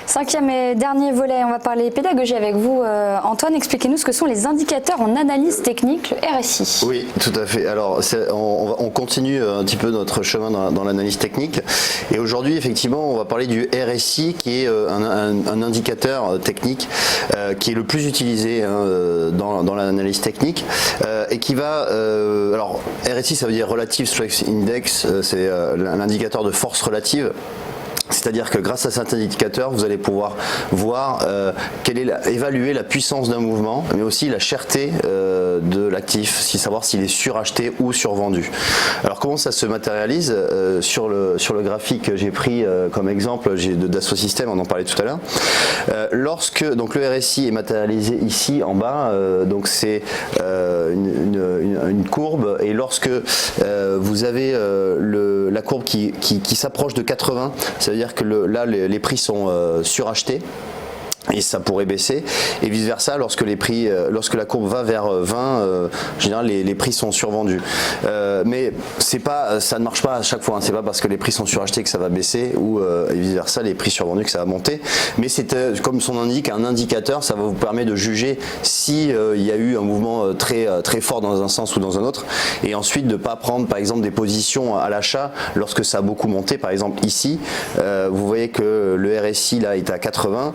Cinquième et dernier volet, on va parler pédagogie avec vous. Antoine, expliquez-nous ce que sont les indicateurs en analyse technique, le RSI. Oui, tout à fait. Alors, on continue un petit peu notre chemin dans l'analyse technique. Et aujourd'hui, effectivement, on va parler du RSI, qui est un indicateur technique qui est le plus utilisé dans l'analyse technique et qui va... alors, RSI, ça veut dire Relative Strength Index, c'est l'indicateur de force relative. C'est-à-dire que grâce à cet indicateur, vous allez pouvoir voir évaluer la puissance d'un mouvement, mais aussi la cherté de l'actif, savoir s'il est suracheté ou survendu. Alors comment ça se matérialise sur le graphique que j'ai pris comme exemple de Dassault Systèmes, on en parlait tout à l'heure. Lorsque donc le RSI est matérialisé ici en bas, donc c'est une courbe, et lorsque vous avez la courbe qui s'approche de 80, ça veut dire que là les prix sont surachetés et ça pourrait baisser, et vice versa lorsque la courbe va vers 20, en général les prix sont survendus. Mais ça ne marche pas à chaque fois, hein. C'est pas parce que les prix sont surachetés que ça va baisser, ou et vice versa les prix survendus que ça va monter. Mais c'est comme son indique, un indicateur, ça va vous permettre de juger si il y a eu un mouvement très fort dans un sens ou dans un autre, et ensuite de ne pas prendre par exemple des positions à l'achat lorsque ça a beaucoup monté. Par exemple ici, vous voyez que le RSI là est à 80.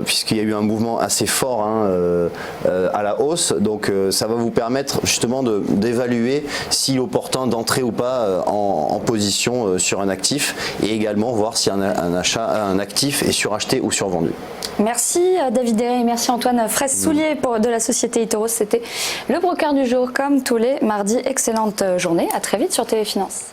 Puisqu'il y a eu un mouvement assez fort à la hausse, donc ça va vous permettre justement d'évaluer s'il est opportun d'entrer ou pas en position sur un actif, et également voir si un actif est suracheté ou survendu. Merci David Derry et merci Antoine Fraisse-Soulier de la société Iteros. C'était le broker du jour comme tous les mardis. Excellente journée, à très vite sur Téléfinance.